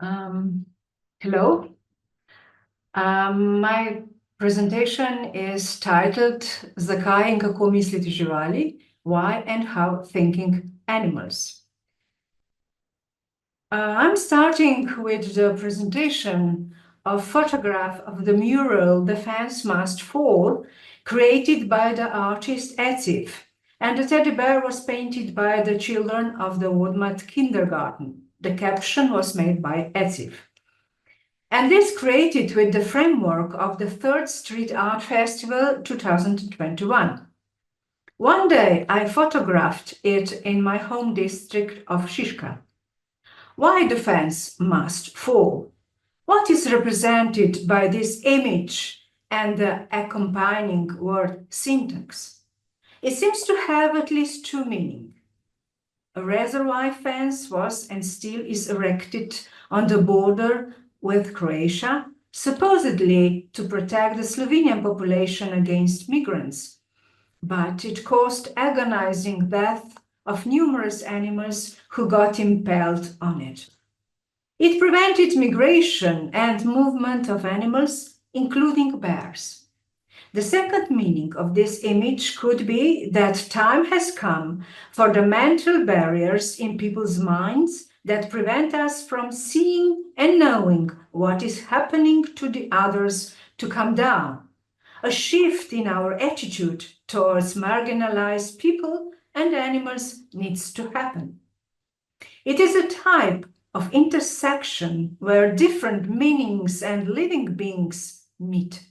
Hello. My presentation is titled Zakaj, kako, misliti, živali, why and how thinking animals. I'm starting with the presentation of photograph of the mural The Fence Must Fall, created by the artist Etzif, and the teddy bear was painted by the children of the Woodmat kindergarten. The caption was made by Etzif. And this created with the framework of the Third Street Art Festival 2021. One day I photographed it in my home district of Šiška. Why the fence must fall? What is represented by this image and the accompanying word syntax? It seems to have at least two meanings. A razor wire fence was and still is erected on the border with Croatia, supposedly to protect the Slovenian population against migrants, but it caused agonizing death of numerous animals who got impaled on it. It prevented migration and movement of animals, including bears. The second meaning of this image could be that time has come for the mental barriers in people's minds that prevent us from seeing and knowing what is happening to the others to come down. A shift in our attitude towards marginalized people and animals needs to happen. It is a type of intersection where different meanings and living beings meet.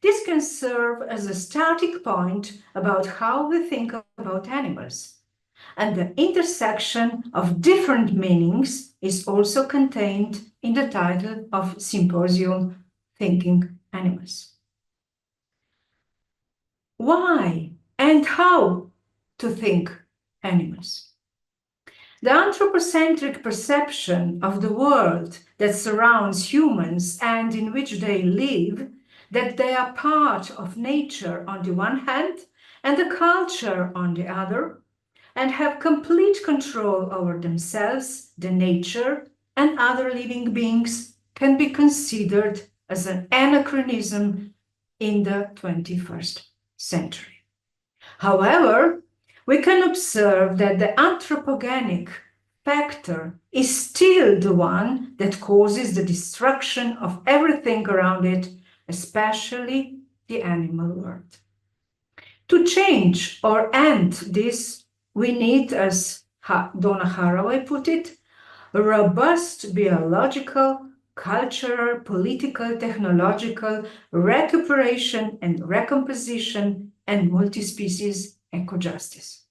This can serve as a starting point about how we think about animals. And the intersection of different meanings is also contained in the title of Symposium, Thinking Animals. Why and how to think animals? The anthropocentric perception of the world that surrounds humans and in which they live, that they are part of nature on the one hand and the culture on the other, and have complete control over themselves, the nature, and other living beings, can be considered as an anachronism in the 21st century. However, we can observe that the anthropogenic factor is still the one that causes the destruction of everything around it, especially the animal world. To change or end this, we need, as Donna Haraway put it, a robust biological, cultural, political, technological recuperation and recomposition and multi-species eco-justice.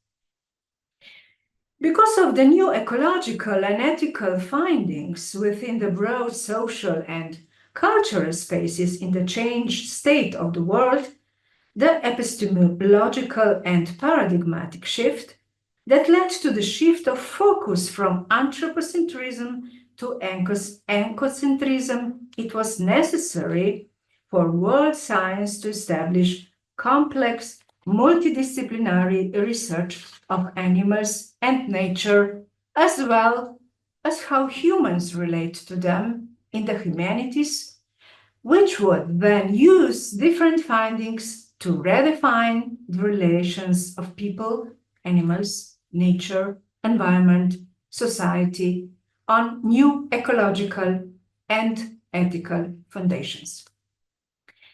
Because of the new ecological and ethical findings within the broad social and cultural spaces in the changed state of the world, the epistemological and paradigmatic shift that led to the shift of focus from anthropocentrism to ecocentrism, it was necessary for world science to establish complex, multidisciplinary research of animals and nature, as well as how humans relate to them in the humanities, which would then use different findings to redefine the relations of people, animals, nature, environment, society on new ecological and ethical foundations.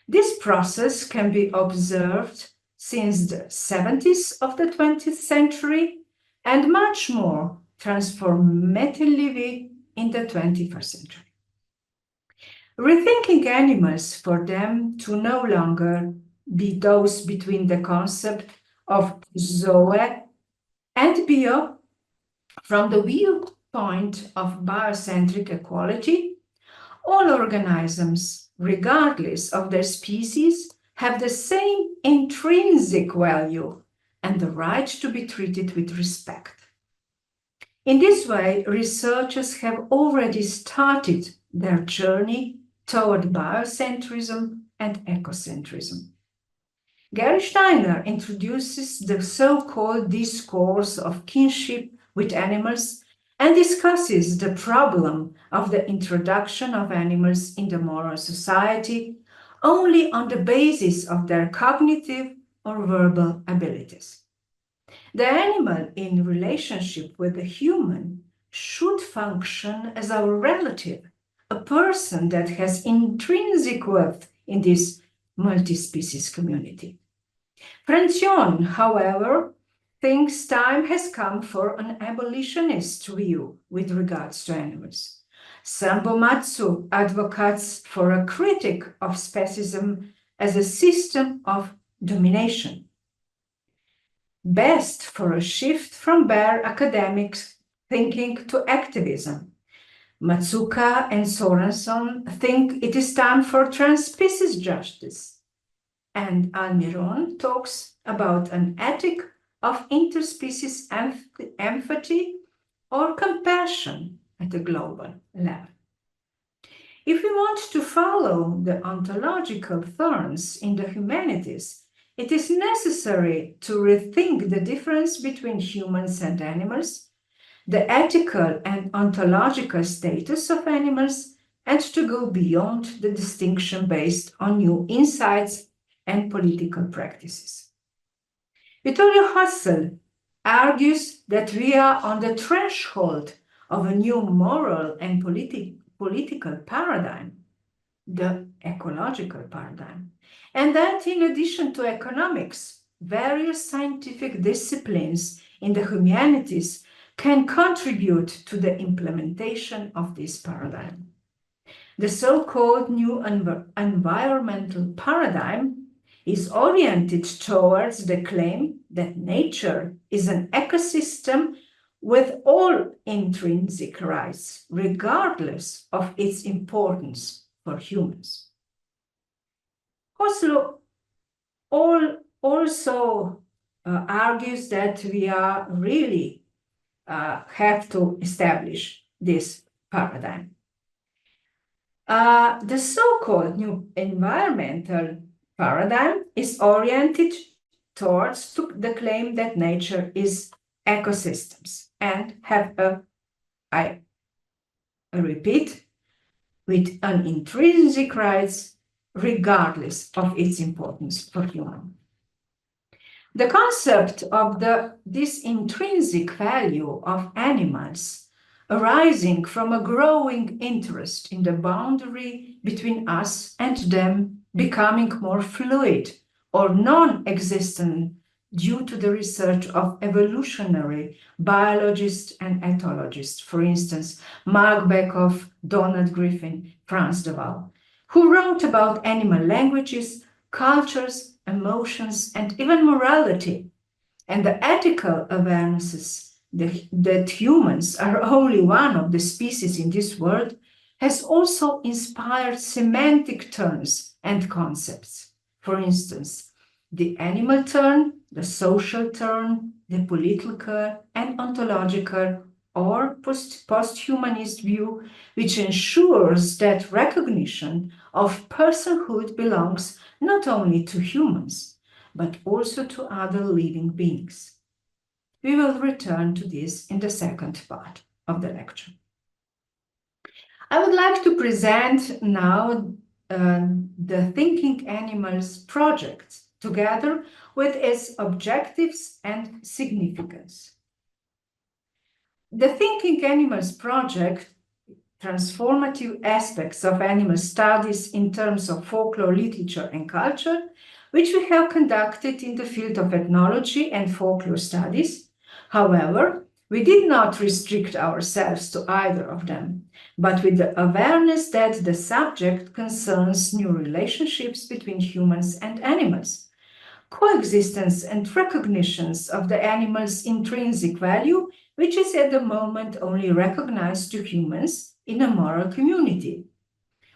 This process can be observed since the 70s of the 20th century and much more transformatively in the 21st century. Rethinking animals for them to no longer be those between the concept of zoe and bio from the viewpoint of biocentric equality. All organisms, regardless of their species, have the same intrinsic value and the right to be treated with respect. In this way, researchers have already started their journey toward biocentrism and ecocentrism. Gary Steiner introduces the so-called discourse of kinship with animals and discusses the problem of the introduction of animals in the moral society only on the basis of their cognitive or verbal abilities. The animal in relationship with the human should function as our relative, a person that has intrinsic worth in this multi-species community. Francione, however, thinks time has come for an abolitionist view with regards to animals. Sambo Matsu advocates for a critic of speciesism as a system of domination. Best for a shift from bare academic thinking to activism. Matsuka and Sorenson think it is time for trans-species justice. And Almiron talks about an ethic of interspecies empathy or compassion at a global level. If we want to follow the ontological thorns in the humanities, it is necessary to rethink the difference between humans and animals, the ethical and ontological status of animals, and to go beyond the distinction based on new insights and political practices. Vittorio Hussel argues that we are on the threshold of a new moral and political paradigm, the ecological paradigm, and that in addition to economics, various scientific disciplines in the humanities can contribute to the implementation of this paradigm. The so-called new environmental paradigm is oriented towards the claim that nature is an ecosystem with all intrinsic rights, regardless of its importance for humans. Oslo also argues that we are really have to establish this paradigm. The so-called new environmental paradigm is oriented towards the claim that nature is ecosystems and have I repeat, with an intrinsic rights regardless of its importance for human. The concept of this intrinsic value of animals arising from a growing interest in the boundary between us and them becoming more fluid or non-existent due to the research of evolutionary biologists and ethologists, for instance, Mark Beckhoff, Donald Griffin, Franz de Waal, who wrote about animal languages, cultures, emotions, and even morality, and the ethical awarenesses that humans are only one of the species in this world has also inspired semantic terms and concepts. For instance, the animal turn, the social turn, the political and ontological or post-humanist view, which ensures that recognition of personhood belongs not only to humans, but also to other living beings. We will return to this in the second part of the lecture. I would like to present now the Thinking Animals project together with its objectives and significance. The Thinking Animals project, transformative aspects of animal studies in terms of folklore, literature, and culture, which we have conducted in the field of ethnology and folklore studies. However, we did not restrict ourselves to either of them, but with the awareness that the subject concerns new relationships between humans and animals, coexistence and recognitions of the animal's intrinsic value, which is at the moment only recognized to humans in a moral community.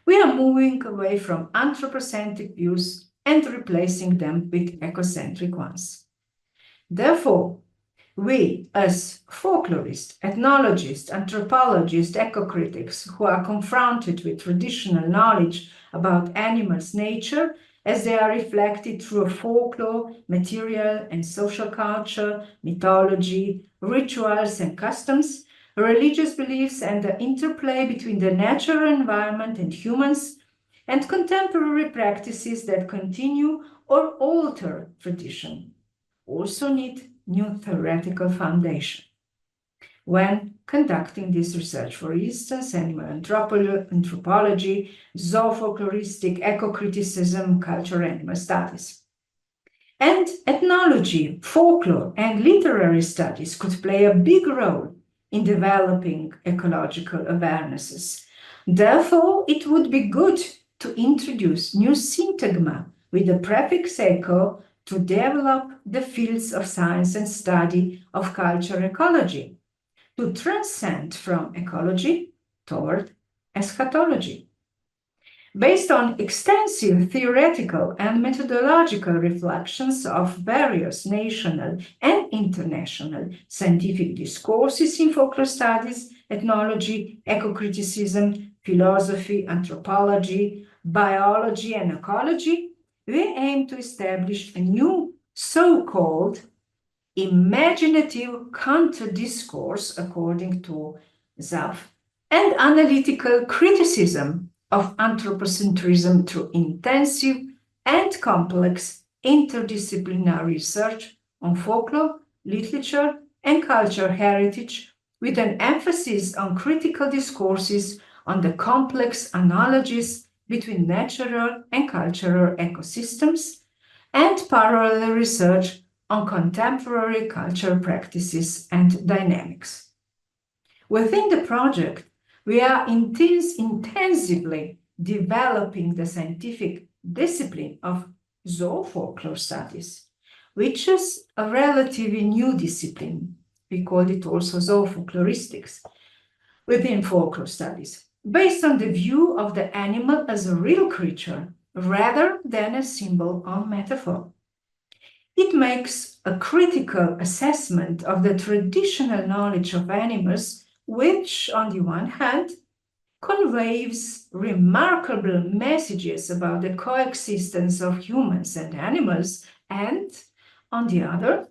We are moving away from anthropocentric views and replacing them with ecocentric ones. Therefore, we, as folklorists, ethnologists, anthropologists, eco-critics who are confronted with traditional knowledge about animals' nature as they are reflected through folklore, material and social culture, mythology, rituals and customs, religious beliefs and the interplay between the natural environment and humans, and contemporary practices that continue or alter tradition, also need new theoretical foundation. When conducting this research, for instance, animal anthropology, zoofolkloristic, eco-criticism, culture, animal studies. And ethnology, folklore, and literary studies could play a big role in developing ecological awarenesses. Therefore, it would be good to introduce new syntagma with the prefix eco to develop the fields of science and study of culture ecology, to transcend from ecology toward eschatology. Based on extensive theoretical and methodological reflections of various national and international scientific discourses in folklore studies, ethnology, eco-criticism, philosophy, anthropology, biology, and ecology, we aim to establish a new so-called imaginative counter-discourse, according to Zaf, and analytical criticism of anthropocentrism through intensive and complex interdisciplinary research on folklore, literature, and cultural heritage, with an emphasis on critical discourses on the complex analogies between natural and cultural ecosystems, and parallel research on contemporary cultural practices and dynamics. Within the project, we are intensively developing the scientific discipline of zoofolklore studies, which is a relatively new discipline. We call it also zoofolkloristics within folklore studies, based on the view of the animal as a real creature rather than a symbol or metaphor. It makes a critical assessment of the traditional knowledge of animals, which, on the one hand, conveys remarkable messages about the coexistence of humans and animals, and, on the other,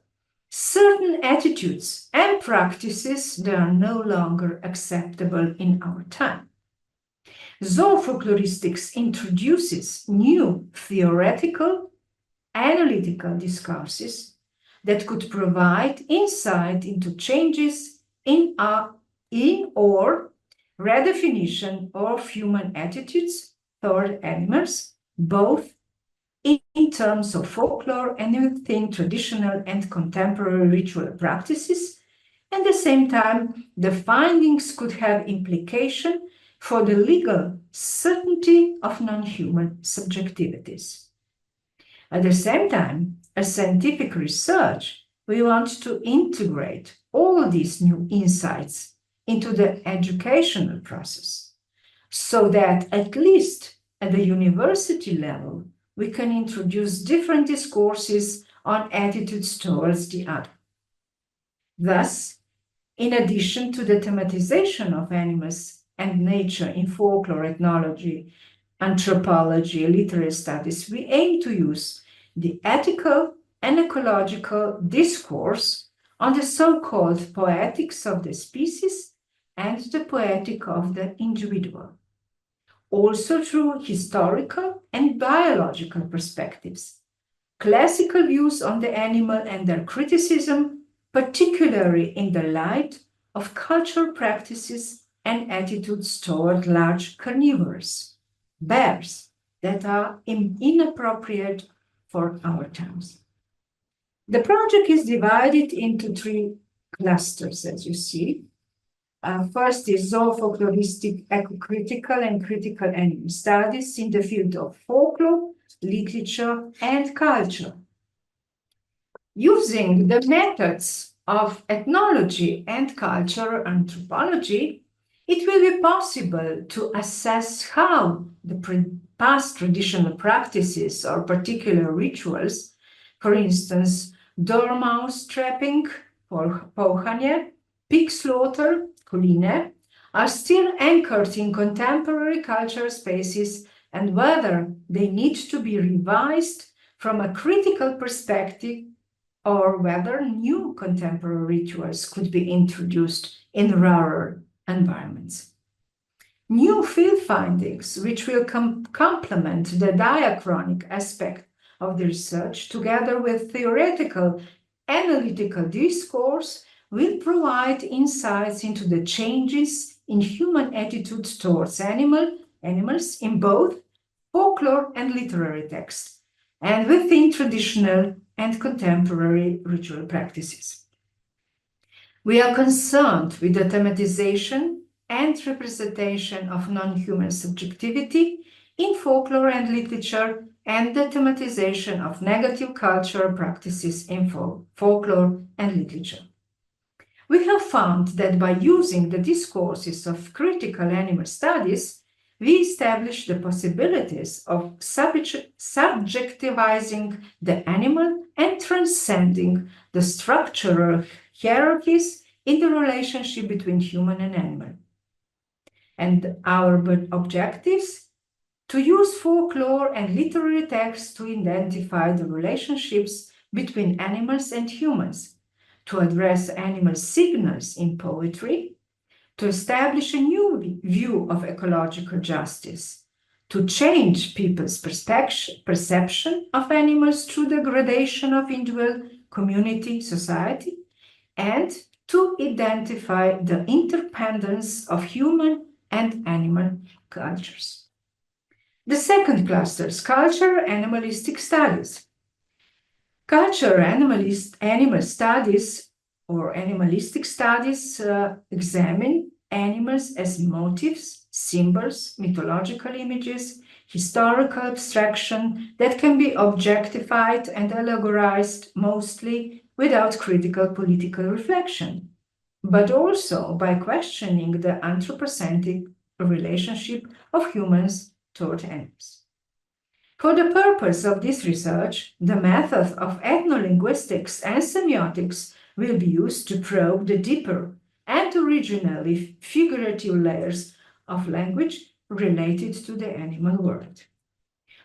certain attitudes and practices that are no longer acceptable in our time. Zoofolkloristics introduces new theoretical, analytical discourses that could provide insight into changes in or redefinition of human attitudes toward animals, both in terms of folklore and within traditional and contemporary ritual practices. At the same time, the findings could have implication for the legal certainty of non-human subjectivities. At the same time, as scientific research, we want to integrate all these new insights into the educational process, so that at least at the university level, we can introduce different discourses on attitudes towards the other. Thus, in addition to the thematization of animals and nature in folklore, ethnology, anthropology, literary studies, we aim to use the ethical and ecological discourse on the so-called poetics of the species and the poetic of the individual, also through historical and biological perspectives, classical views on the animal and their criticism, particularly in the light of cultural practices and attitudes toward large carnivores, bears, that are inappropriate for our times. The project is divided into 3 clusters, as you see. First is zoofolkloristic, eco-critical, and critical animal studies in the field of folklore, literature, and culture. Using the methods of ethnology and cultural anthropology, it will be possible to assess how the past traditional practices or particular rituals, for instance, dormouse trapping, pohanie, pig slaughter, kuline, are still anchored in contemporary cultural spaces, and whether they need to be revised from a critical perspective or whether new contemporary rituals could be introduced in rural environments. New field findings, which will complement the diachronic aspect of the research, together with theoretical analytical discourse, will provide insights into the changes in human attitudes towards animals in both folklore and literary texts, and within traditional and contemporary ritual practices. We are concerned with the thematization and representation of non-human subjectivity in folklore and literature, and the thematization of negative cultural practices in folklore and literature. We have found that by using the discourses of critical animal studies, we establish the possibilities of subjectivizing the animal and transcending the structural hierarchies in the relationship between human and animal. And our objectives: to use folklore and literary texts to identify the relationships between animals and humans, to address animal signals in poetry, to establish a new view of ecological justice, to change people's perception of animals through the gradation of individual, community, society, and to identify the interdependence of human and animal cultures. The second cluster is culture animalistic studies. Culture animal studies or animalistic studies examine animals as motifs, symbols, mythological images, historical abstraction that can be objectified and allegorized mostly without critical political reflection, but also by questioning the anthropocentric relationship of humans toward animals. For the purpose of this research, the method of ethnolinguistics and semiotics will be used to probe the deeper and originally figurative layers of language related to the animal world.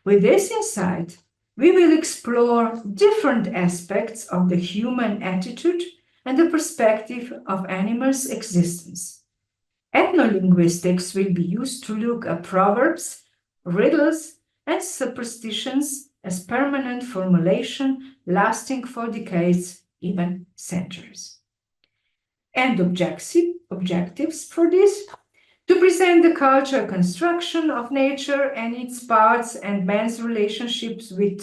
With this insight, we will explore different aspects of the human attitude and the perspective of animals' existence. Ethnolinguistics will be used to look at proverbs, riddles, and superstitions as permanent formulation lasting for decades, even centuries. And objectives for this: to present the cultural construction of nature and its parts and man's relationships with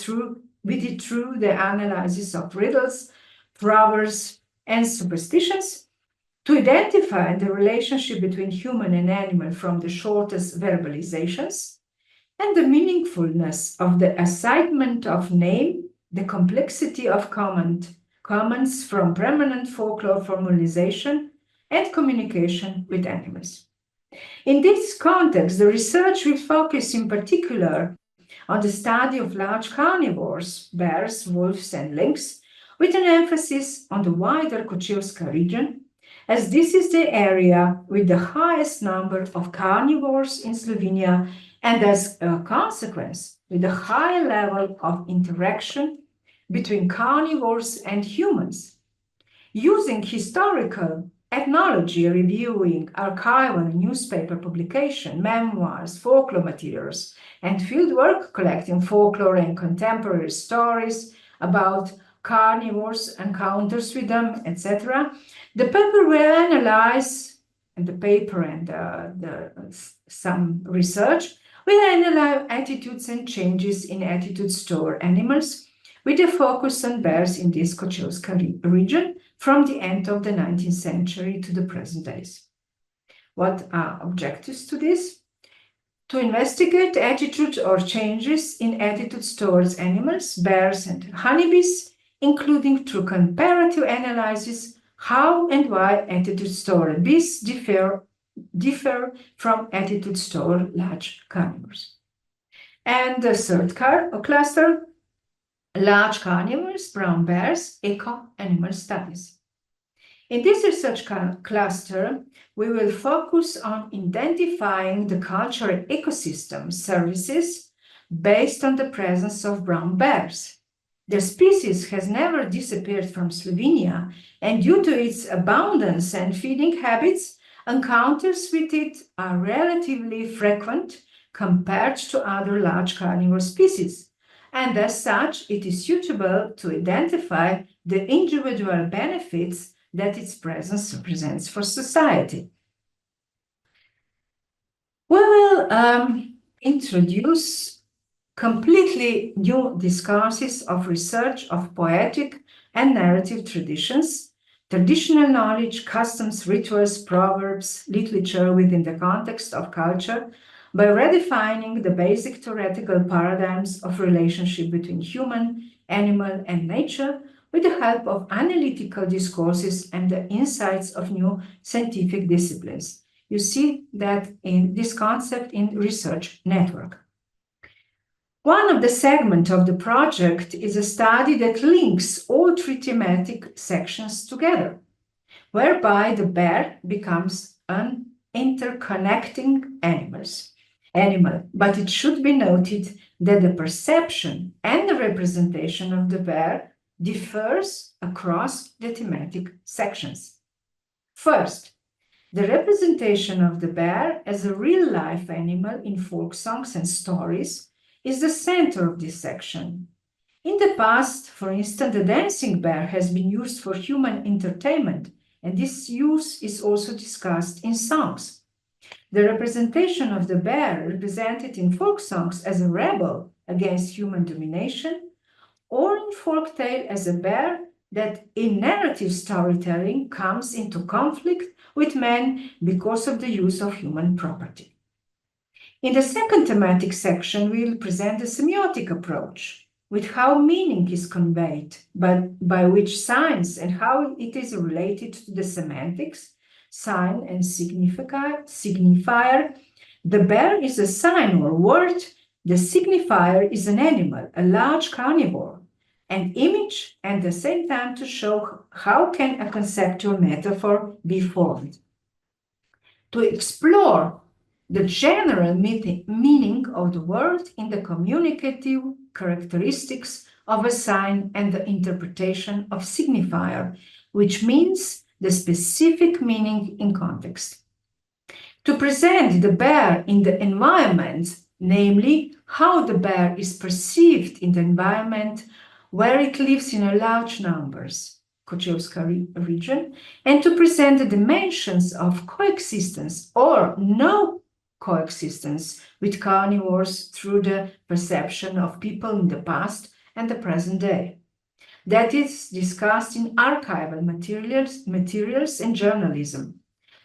it through the analysis of riddles, proverbs, and superstitions, to identify the relationship between human and animal from the shortest verbalizations, and the meaningfulness of the assignment of name, the complexity of comments from permanent folklore formalization and communication with animals. In this context, the research will focus in particular on the study of large carnivores, bears, wolves, and lynx, with an emphasis on the wider Kočevska region, as this is the area with the highest number of carnivores in Slovenia, and as a consequence, with a high level of interaction between carnivores and humans. Using historical ethnology, reviewing archival newspaper publication, memoirs, folklore materials, and fieldwork collecting folklore and contemporary stories about carnivores, encounters with them, etc., the paper will analyze, and the paper and some research will analyze attitudes and changes in attitudes toward animals, with a focus on bears in this Kočevska region from the end of the 19th century to the present days. What are objectives to this? To investigate attitudes or changes in attitudes towards animals, bears, and honeybees, including through comparative analysis how and why attitudes toward bees differ from attitudes toward large carnivores. And the third cluster, large carnivores, brown bears, eco-animal studies. In this research cluster, we will focus on identifying the cultural ecosystem services based on the presence of brown bears, The species has never disappeared from Slovenia, and due to its abundance and feeding habits, encounters with it are relatively frequent compared to other large carnivore species, and as such, it is suitable to identify the individual benefits that its presence represents for society. We will introduce completely new discourses of research of poetic and narrative traditions, traditional knowledge, customs, rituals, proverbs, literature within the context of culture, by redefining the basic theoretical paradigms of relationship between human, animal, and nature with the help of analytical discourses and the insights of new scientific disciplines. You see that in this concept in research network. One of the segments of the project is a study that links all three thematic sections together, whereby the bear becomes an interconnecting animal. But it should be noted that the perception and the representation of the bear differs across the thematic sections. First, the representation of the bear as a real-life animal in folk songs and stories is the center of this section. In the past, for instance, the dancing bear has been used for human entertainment, and this use is also discussed in songs. The representation of the bear represented in folk songs as a rebel against human domination, or in folktale as a bear that in narrative storytelling comes into conflict with men because of the use of human property. In the second thematic section, we will present a semiotic approach with how meaning is conveyed, by which signs and how it is related to the semantics, sign and signifier. The bear is a sign or word, the signifier is an animal, a large carnivore, an image, and at the same time to show how can a conceptual metaphor be formed. To explore the general meaning of the word in the communicative characteristics of a sign and the interpretation of signifier, which means the specific meaning in context. To present the bear in the environment, namely how the bear is perceived in the environment where it lives in large numbers, Kočevska region, and to present the dimensions of coexistence or no coexistence with carnivores through the perception of people in the past and the present day. That is discussed in archival materials and journalism.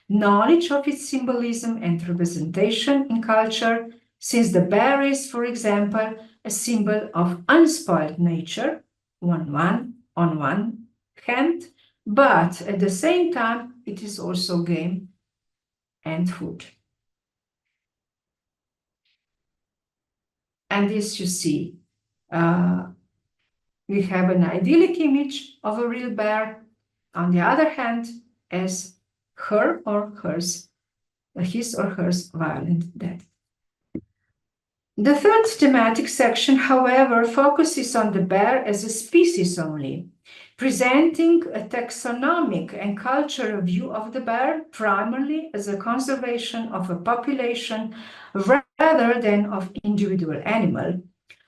Knowledge of its symbolism and representation in culture, since the bear is, for example, a symbol of unspoiled nature, on one hand, but at the same time, it is also game and food. And this you see, we have an idyllic image of a real bear, on the other hand, as his or her violent death. The third thematic section, however, focuses on the bear as a species only, presenting a taxonomic and cultural view of the bear primarily as a conservation of a population rather than of individual animal,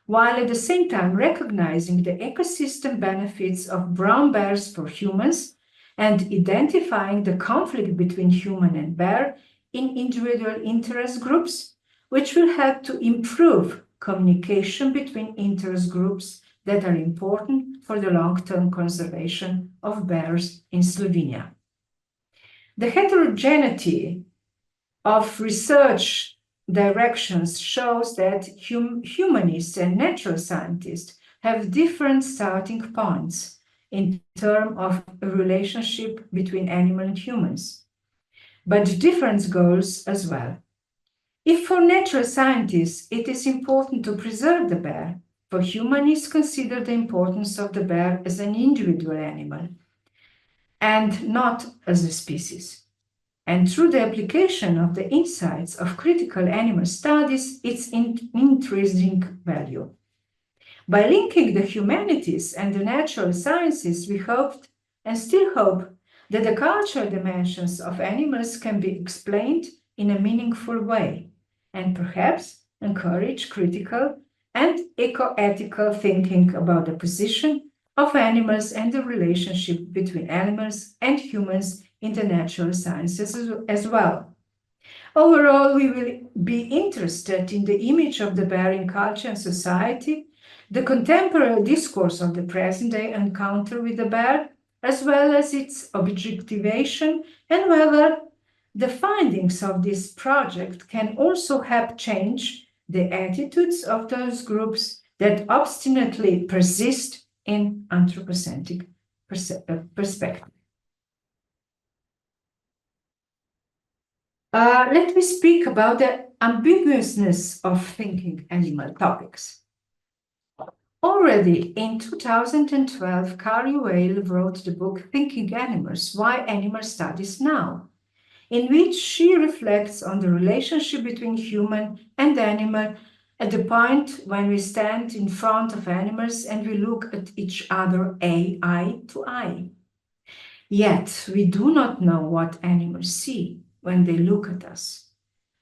while at the same time recognizing the ecosystem benefits of brown bears for humans and identifying the conflict between human and bear in individual interest groups, which will help to improve communication between interest groups that are important for the long-term conservation of bears in Slovenia. The heterogeneity of research directions shows that humanists and natural scientists have different starting points in terms of a relationship between animal and humans, but different goals as well. If for natural scientists it is important to preserve the bear, for humanists consider the importance of the bear as an individual animal and not as a species. And through the application of the insights of critical animal studies, its intrinsic value. By linking the humanities and the natural sciences, we hoped and still hope that the cultural dimensions of animals can be explained in a meaningful way and perhaps encourage critical and eco-ethical thinking about the position of animals and the relationship between animals and humans in the natural sciences as well. Overall, we will be interested in the image of the bear in culture and society, the contemporary discourse of the present-day encounter with the bear, as well as its objectivation, and whether the findings of this project can also help change the attitudes of those groups that obstinately persist in anthropocentric perspective. Let me speak about the ambiguousness of thinking animal topics. Already in 2012, Carrie Whale wrote the book Thinking Animals, Why Animal Studies Now, in which she reflects on the relationship between human and animal at the point when we stand in front of animals and we look at each other eye to eye. Yet we do not know what animals see when they look at us,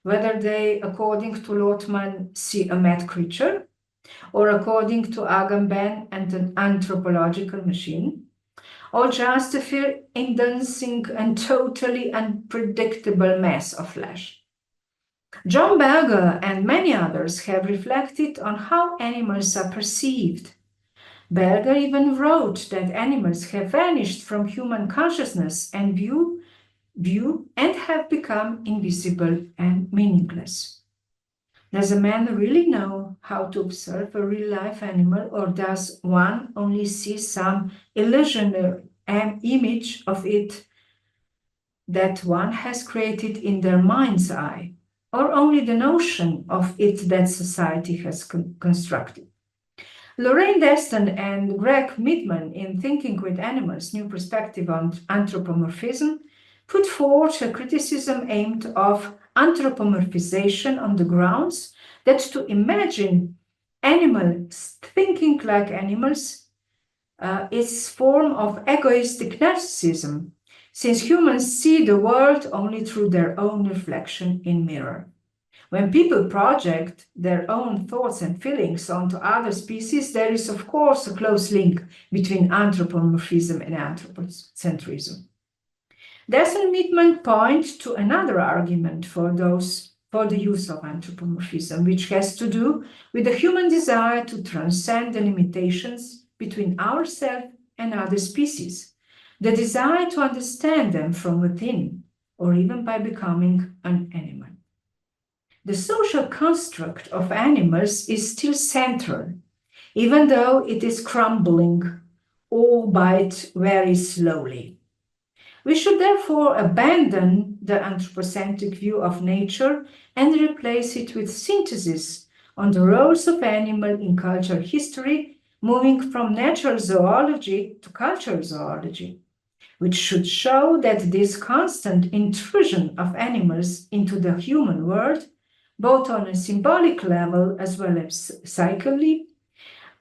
whether they, according to Lotman, see a mad creature, or according to Agamben and an anthropological machine, or just a fear-inducing and totally unpredictable mass of flesh. John Berger and many others have reflected on how animals are perceived. Berger even wrote that animals have vanished from human consciousness and view and have become invisible and meaningless. Does a man really know how to observe a real-life animal, or does one only see some illusionary image of it that one has created in their mind's eye, or only the notion of it that society has constructed? Lorraine Deston and Greg Midman in Thinking with Animals, New Perspective on Anthropomorphism, put forth a criticism aimed of anthropomorphization on the grounds that to imagine animals thinking like animals is a form of egoistic narcissism, since humans see the world only through their own reflection in mirror. When people project their own thoughts and feelings onto other species, there is of course a close link between anthropomorphism and anthropocentrism. Desson Midman points to another argument for the use of anthropomorphism, which has to do with the human desire to transcend the limitations between ourselves and other species, the desire to understand them from within, or even by becoming an animal. The social construct of animals is still central, even though it is crumbling, albeit very slowly. We should therefore abandon the anthropocentric view of nature and replace it with syntheses on the roles of animal in cultural history, moving from natural zoology to cultural zoology, which should show that this constant intrusion of animals into the human world, both on a symbolic level as well as psychically,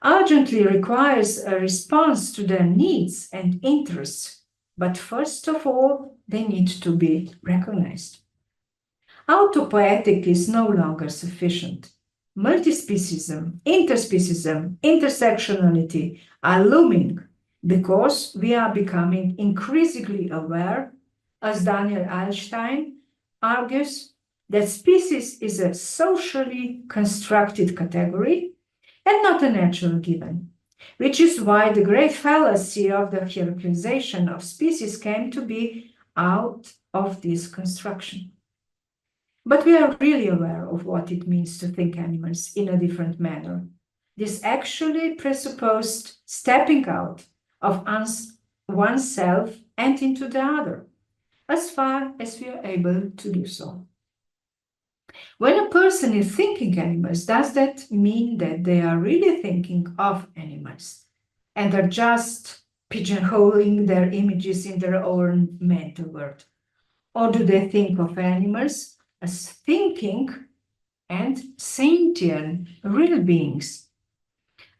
urgently requires a response to their needs and interests. But first of all, they need to be recognized. Autopoietic is no longer sufficient. Multispeciesism, interspeciesism, intersectionality are looming because we are becoming increasingly aware, as Daniel Alstein argues, that species is a socially constructed category and not a natural given, which is why the great fallacy of the hierarchization of species came to be out of this construction. But we are really aware of what it means to think animals in a different manner. This actually presupposed stepping out of oneself and into the other, as far as we are able to do so. When a person is thinking animals, does that mean that they are really thinking of animals and are just pigeonholing their images in their own mental world? Or do they think of animals as thinking and sentient real beings?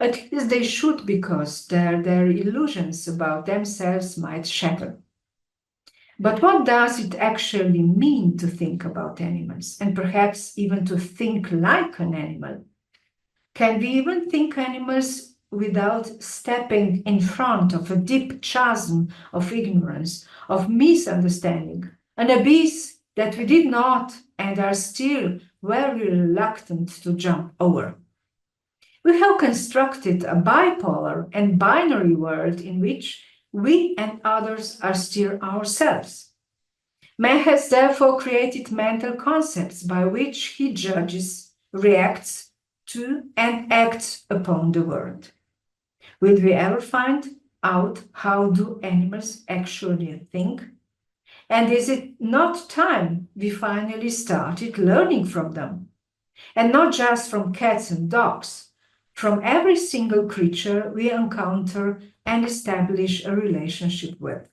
At least they should, because their illusions about themselves might shatter. But what does it actually mean to think about animals, and perhaps even to think like an animal? Can we even think animals without stepping in front of a deep chasm of ignorance, of misunderstanding, an abyss that we did not and are still very reluctant to jump over? We have constructed a bipolar and binary world in which we and others are still ourselves. Man has therefore created mental concepts by which he judges, reacts to, and acts upon the world. Will we ever find out how do animals actually think? And is it not time we finally started learning from them? And not just from cats and dogs, from every single creature we encounter and establish a relationship with.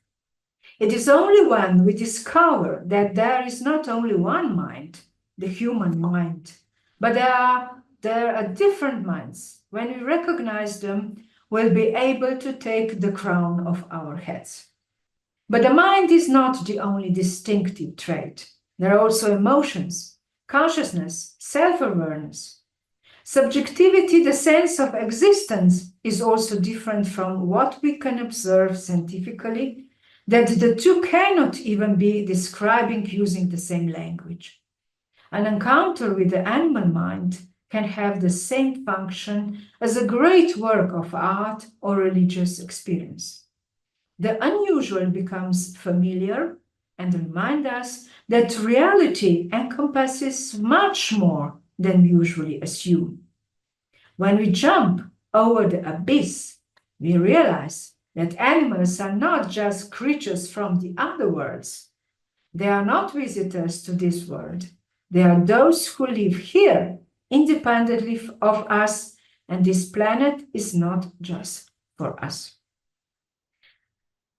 It is only when we discover that there is not only one mind, the human mind, but there are different minds. When we recognize them, we'll be able to take the crown off our heads. But the mind is not the only distinctive trait. There are also emotions, consciousness, self-awareness. Subjectivity, the sense of existence, is also different from what we can observe scientifically, that the two cannot even be describing using the same language. An encounter with the animal mind can have the same function as a great work of art or religious experience. The unusual becomes familiar and reminds us that reality encompasses much more than we usually assume. When we jump over the abyss, we realize that animals are not just creatures from the other worlds. They are not visitors to this world. They are those who live here independently of us, and this planet is not just for us.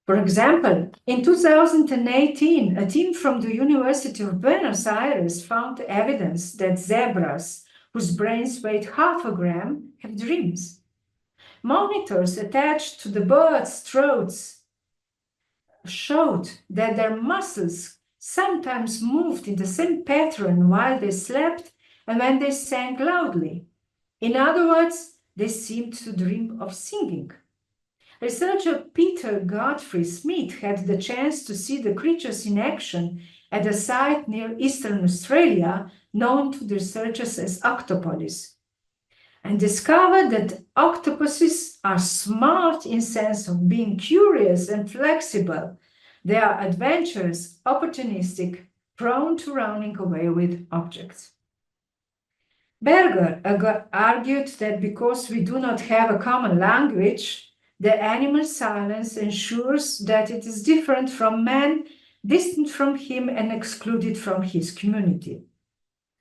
For example, in 2018, a team from the University of Buenos Aires found evidence that zebras, whose brains weigh half a gram, have dreams. Monitors attached to the birds' throats showed that their muscles sometimes moved in the same pattern while they slept and when they sang loudly. In other words, they seemed to dream of singing. Researcher Peter Godfrey Smith had the chance to see the creatures in action at a site near Eastern Australia known to the researchers as octopolis, and discovered that octopuses are smart in sense of being curious and flexible. They are adventurous, opportunistic, prone to running away with objects. Berger argued that because we do not have a common language, the animal silence ensures that it is different from man, distant from him, and excluded from his community.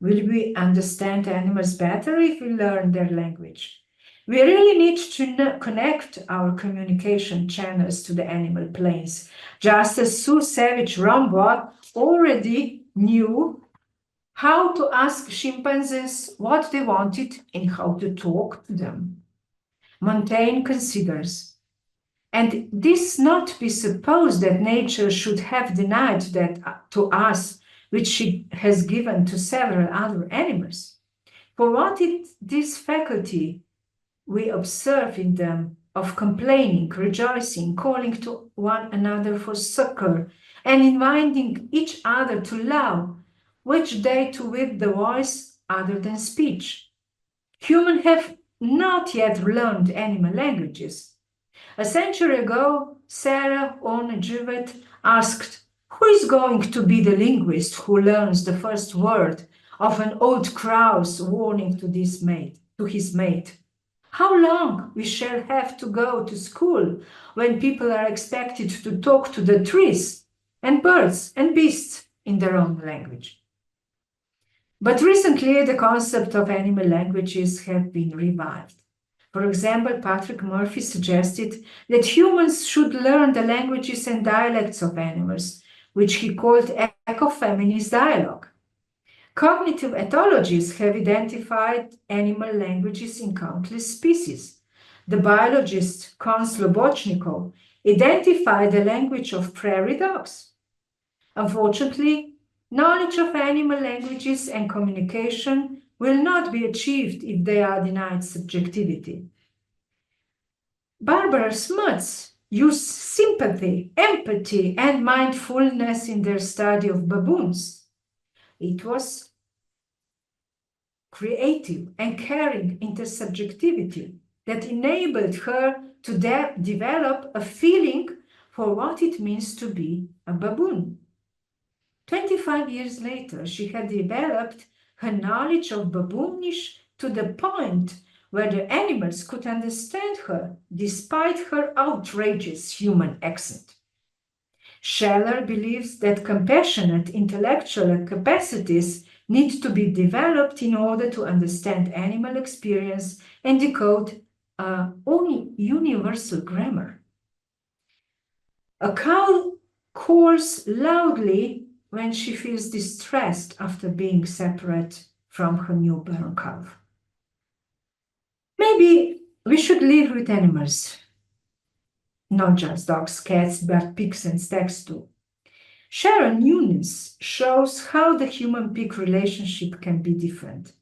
Will we understand animals better if we learn their language? We really need to connect our communication channels to the animal planes, just as Sue Savage-Rumbaugh already knew how to ask chimpanzees what they wanted and how to talk to them. Montaigne considers, and this not be supposed that nature should have denied that to us which she has given to several other animals. For what is this faculty we observe in them of complaining, rejoicing, calling to one another for succor, and inviting each other to love, which they to with the voice other than speech? Humans have not yet learned animal languages. A century ago, Sarah Orne Jewett asked, who is going to be the linguist who learns the first word of an old grouse warning to his mate? How long we shall have to go to school when people are expected to talk to the trees and birds and beasts in their own language? But recently, the concept of animal languages have been revived. For example, Patrick Murphy suggested that humans should learn the languages and dialects of animals, which he called ecofeminist dialogue. Cognitive ethologists have identified animal languages in countless species, the biologist Kon Slobodnikov identified the language of prairie dogs. Unfortunately, knowledge of animal languages and communication will not be achieved if they are denied subjectivity. Barbara Smuts used sympathy, empathy, and mindfulness in their study of baboons. It was creative and caring intersubjectivity that enabled her to develop a feeling for what it means to be a baboon. 25 years later, she had developed her knowledge of baboonish to the point where the animals could understand her despite her outrageous human accent. Scheller believes that compassionate intellectual capacities need to be developed in order to understand animal experience and decode universal grammar. A cow calls loudly when she feels distressed after being separate from her newborn calf. Maybe we should live with animals, not just dogs, cats, but pigs and stags too. Sharon Nunes shows how the human-pig relationship can be different.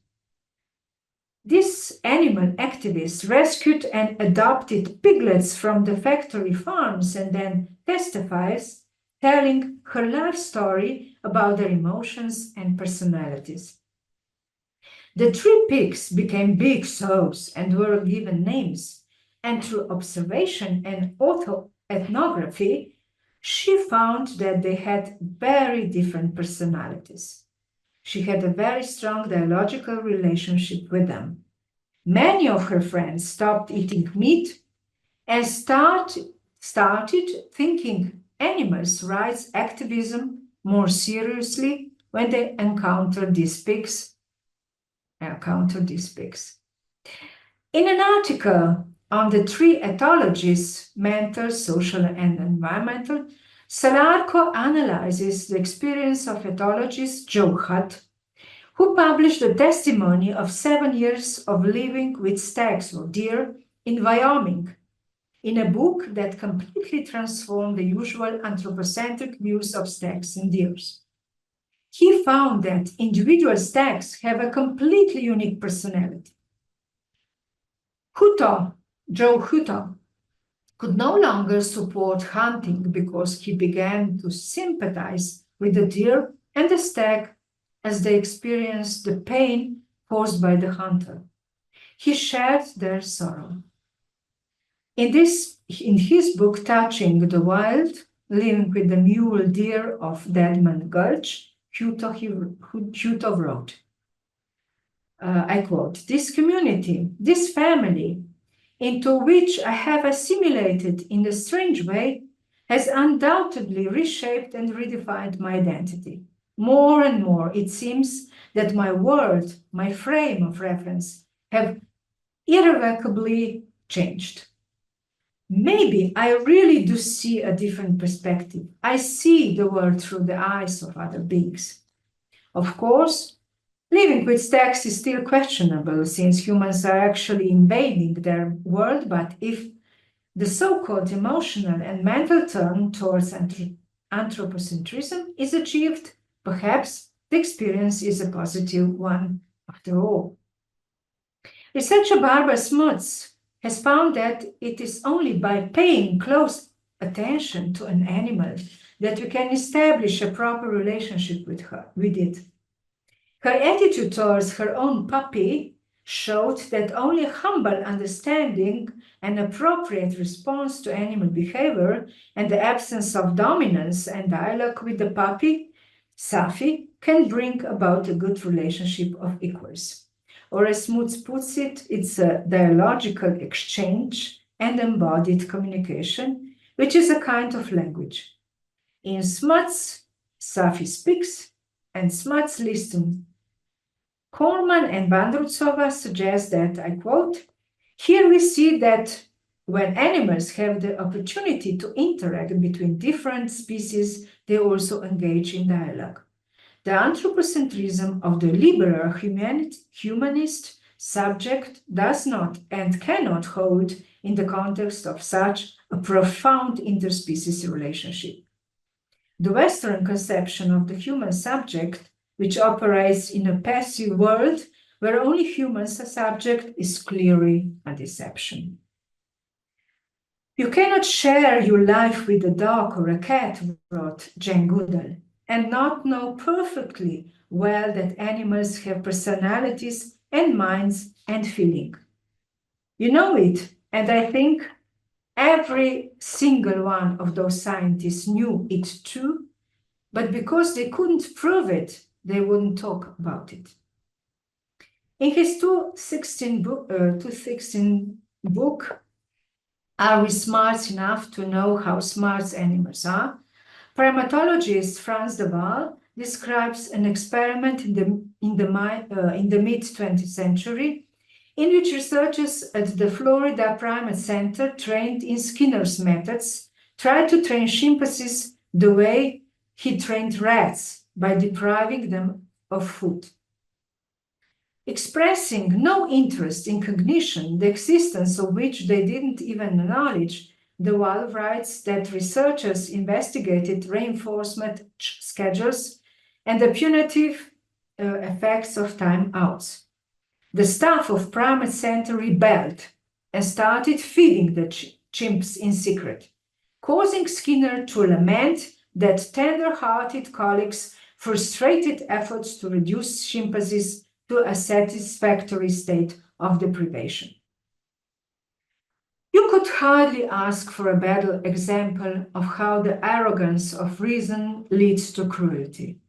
This animal activist rescued and adopted piglets from the factory farms and then testifies, telling her life story about their emotions and personalities. The 3 pigs became big souls and were given names, and through observation and ethnography, she found that they had very different personalities. She had a very strong dialogical relationship with them. Many of her friends stopped eating meat and started thinking animals' rights activism more seriously when they encountered these pigs. In an article on the 3 ethologists, mental, social, and environmental, Salarko analyzes the experience of ethologist Joe Hutt, who published a testimony of 7 years of living with stags or deer in Wyoming, in a book that completely transformed the usual anthropocentric views of stags and deers. He found that individual stags have a completely unique personality. Joe Hutto, could no longer support hunting because he began to sympathize with the deer and the stag as they experienced the pain caused by the hunter. He shared their sorrow. In his book, Touching the Wild, Living with the Mule Deer of Deadman Gulch, Hutto wrote, I quote, "This community, this family, into which I have assimilated in a strange way, has undoubtedly reshaped and redefined my identity. More and more, it seems that my world, my frame of reference, have irrevocably changed. Maybe I really do see a different perspective. I see the world through the eyes of other beings. Of course, living with stags is still questionable since humans are actually invading their world, but if the so-called emotional and mental turn towards anthropocentrism is achieved, perhaps the experience is a positive one after all." Researcher Barbara Smuts has found that it is only by paying close attention to an animal that we can establish a proper relationship with it. Her attitude towards her own puppy showed that only humble understanding and appropriate response to animal behavior and the absence of dominance and dialogue with the puppy, Safi, can bring about a good relationship of equals. Or as Smuts puts it, it's a dialogical exchange and embodied communication, which is a kind of language. In Smuts, Safi speaks and Smuts listens. Coleman and Bandrutsova suggest that, I quote, "Here we see that when animals have the opportunity to interact between different species, they also engage in dialogue. The anthropocentrism of the liberal humanist subject does not and cannot hold in the context of such a profound interspecies relationship. The Western conception of the human subject, which operates in a passive world where only humans are subject, is clearly a deception. You cannot share your life with a dog or a cat, wrote Jane Goodall, and not know perfectly well that animals have personalities and minds and feeling. You know it, and I think every single one of those scientists knew it too, but because they couldn't prove it, they wouldn't talk about it. In his 2016 book, Are We Smart Enough to Know How Smart Animals Are?, primatologist Franz de Waal describes an experiment in the mid-20th century in which researchers at the Florida Primate Center, trained in Skinner's methods, tried to train chimpanzees the way he trained rats by depriving them of food. Expressing no interest in cognition, the existence of which they didn't even acknowledge, de Waal writes that researchers investigated reinforcement schedules and the punitive effects of timeouts. The staff of Primate Center rebelled and started feeding the chimps in secret, causing Skinner to lament that tender-hearted colleagues frustrated efforts to reduce chimpanzees to a satisfactory state of deprivation. You could hardly ask for a better example of how the arrogance of reason leads to cruelty.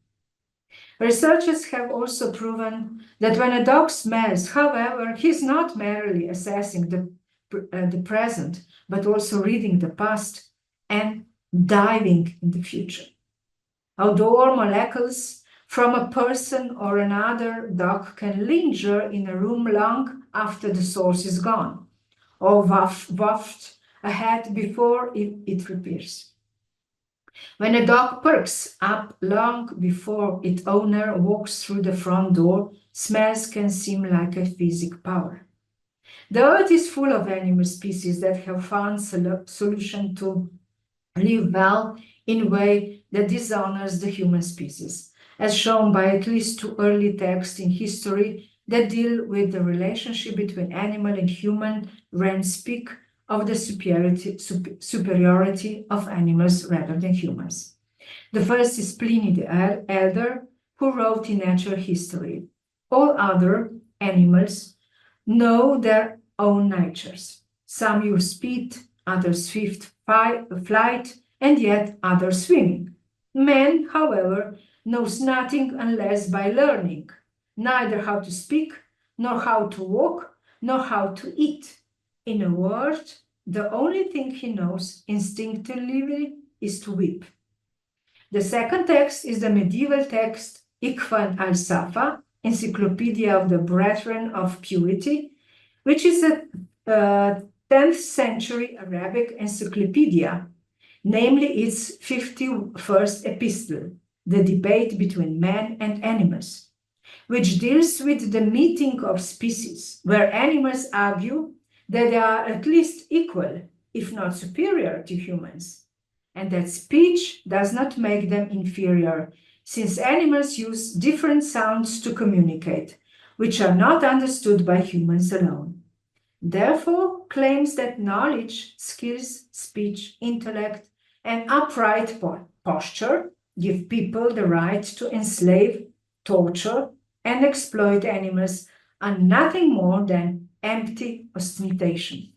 Researchers have also proven that when a dog smells, however, he's not merely assessing the present, but also reading the past and diving in the future. Outdoor molecules from a person or another dog can linger in a room long after the source is gone, or wafted ahead before it reappears. When a dog perks up long before its owner walks through the front door, smells can seem like a physical power. The earth is full of animal species that have found solution to live well in a way that dishonors the human species, as shown by at least 2 early texts in history that deal with the relationship between animal and human and speak of the superiority of animals rather than humans. The first is Pliny the Elder, who wrote in Natural History, "All other animals know their own natures. Some use speed, others swift flight, and yet others swimming. Man, however, knows nothing unless by learning, neither how to speak, nor how to walk, nor how to eat. In a word, the only thing he knows instinctively is to weep." The second text is the medieval text Ikhwan al-Safa, Encyclopedia of the Brethren of Purity, which is a 10th century Arabic encyclopedia, namely its 51st epistle, The Debate Between Man and Animals, which deals with the meeting of species, where animals argue that they are at least equal, if not superior to humans, and that speech does not make them inferior, since animals use different sounds to communicate, which are not understood by humans alone. Therefore, claims that knowledge, skills, speech, intellect, and upright posture give people the right to enslave, torture, and exploit animals are nothing more than empty ostentation.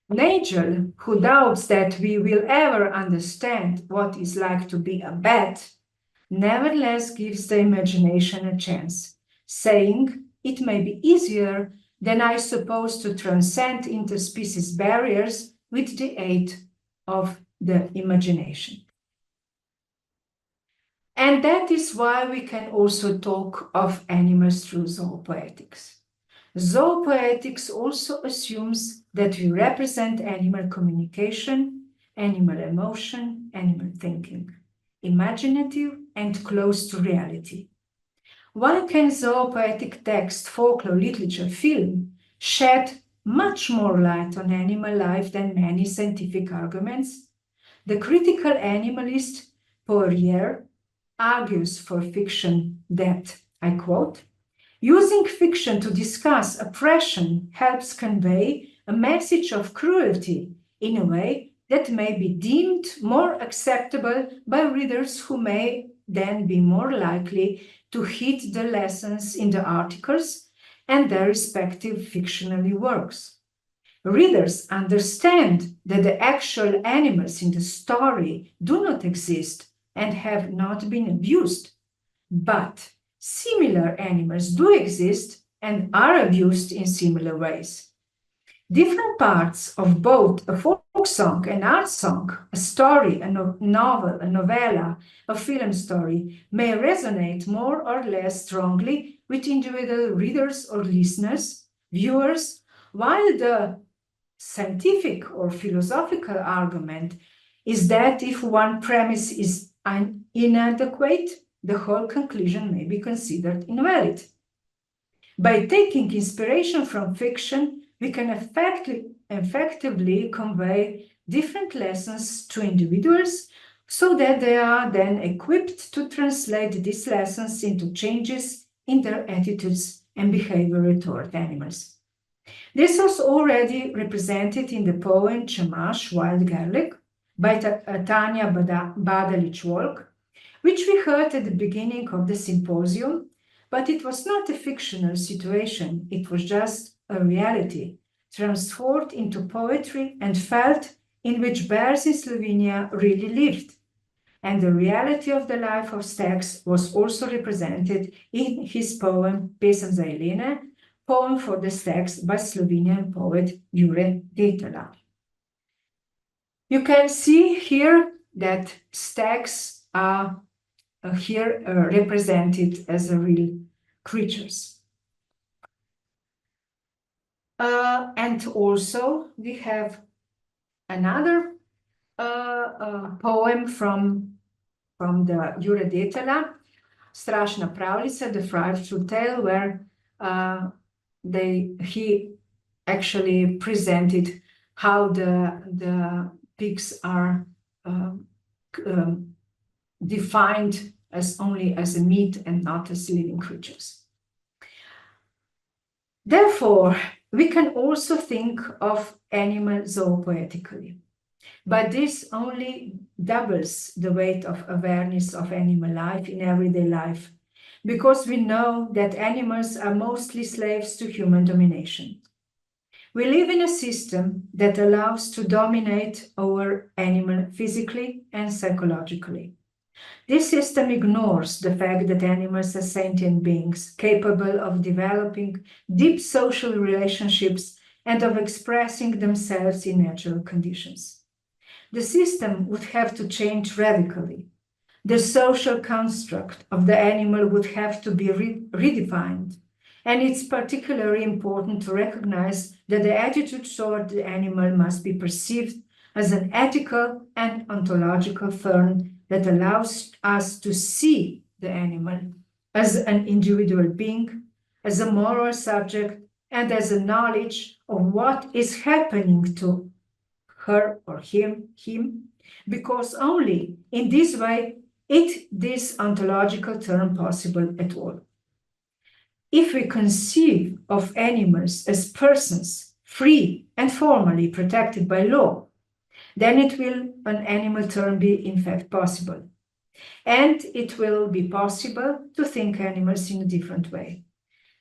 Nagel, who doubts that we will ever understand what it's like to be a bat, nevertheless gives the imagination a chance, saying it may be easier than I suppose to transcend interspecies barriers with the aid of the imagination. And that is why we can also talk of animals through zoopoetics. Zoopoetics also assumes that we represent animal communication, animal emotion, animal thinking, imaginative and close to reality. One can zoopoetic text, folklore, literature, film shed much more light on animal life than many scientific arguments. The critical animalist Poirier argues for fiction that, I quote, using fiction to discuss oppression helps convey a message of cruelty in a way that may be deemed more acceptable by readers who may then be more likely to heed the lessons in the articles and their respective fictional works. Readers understand that the actual animals in the story do not exist and have not been abused, but similar animals do exist and are abused in similar ways. Different parts of both a folk song, an art song, a story, a novel, a novella, a film story may resonate more or less strongly with individual readers or listeners, viewers, while the scientific or philosophical argument is that if one premise is inadequate, the whole conclusion may be considered invalid. By taking inspiration from fiction, we can effectively convey different lessons to individuals so that they are then equipped to translate these lessons into changes in their attitudes and behavior toward animals. This was already represented in the poem Chamash, Wild Garlic by Tanya Badalic-Wolk, which we heard at the beginning of the symposium, but it was not a fictional situation, it was just a reality, transformed into poetry and felt in which bears in Slovenia really lived. And the reality of the life of Stags was also represented in his poem Pesem za Jelene, poem for the Stags by Slovenian poet Jure Detela. You can see here that stags are here represented as real creatures. And also we have another poem from the Jure Detela, Strašna pravljica, the frightful tale, where he actually presented how the pigs are defined as only as a meat and not as living creatures. Therefore, we can also think of animal zoopoetically, but this only doubles the weight of awareness of animal life in everyday life, because we know that animals are mostly slaves to human domination. We live in a system that allows to dominate our animal physically and psychologically. This system ignores the fact that animals are sentient beings capable of developing deep social relationships and of expressing themselves in natural conditions. The system would have to change radically. The social construct of the animal would have to be redefined, and it's particularly important to recognize that the attitude toward the animal must be perceived as an ethical and ontological firm that allows us to see the animal as an individual being, as a moral subject, and as a knowledge of what is happening to her or him, because only in this way is this ontological term possible at all. If we conceive of animals as persons, free and formally protected by law, then it will an animal term be in fact possible. And it will be possible to think animals in a different way.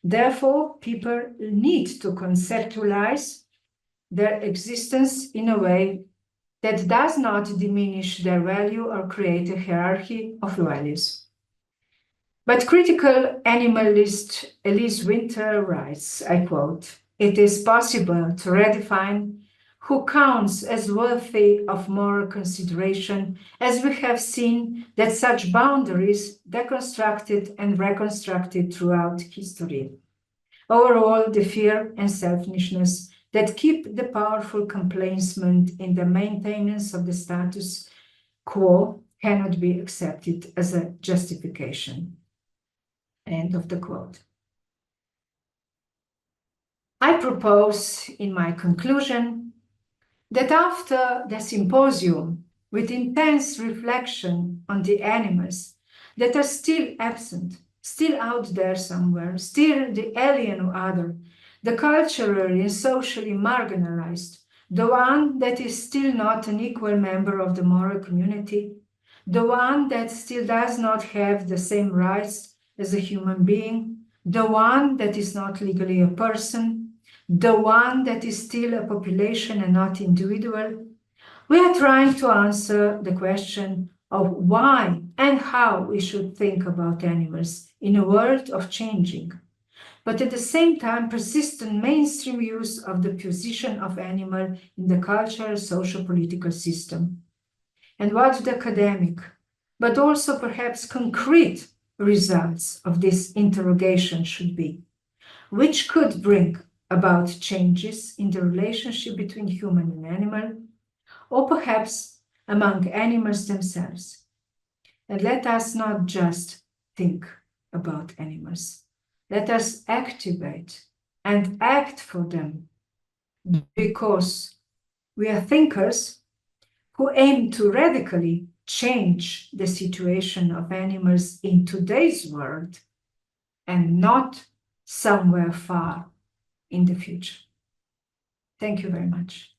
Therefore, people need to conceptualize their existence in a way that does not diminish their value or create a hierarchy of values. But critical animalist Elise Winter writes, I quote, "It is possible to redefine who counts as worthy of moral consideration, as we have seen that such boundaries deconstructed and reconstructed throughout history. Overall, the fear and selfishness that keep the powerful complacent in the maintenance of the status quo cannot be accepted as a justification." End of the quote. I propose in my conclusion that after the symposium, with intense reflection on the animals that are still absent, still out there somewhere, still the alien or other, the culturally and socially marginalized, the one that is still not an equal member of the moral community, the one that still does not have the same rights as a human being, the one that is not legally a person, the one that is still a population and not individual, we are trying to answer the question of why and how we should think about animals in a world of changing, but at the same time persistent mainstream use of the position of animal in the cultural, social, political system. And what the academic, but also perhaps concrete results of this interrogation should be, which could bring about changes in the relationship between human and animal, or perhaps among animals themselves. And let us not just think about animals. Let us activate and act for them, because we are thinkers who aim to radically change the situation of animals in today's world and not somewhere far in the future. Thank you very much.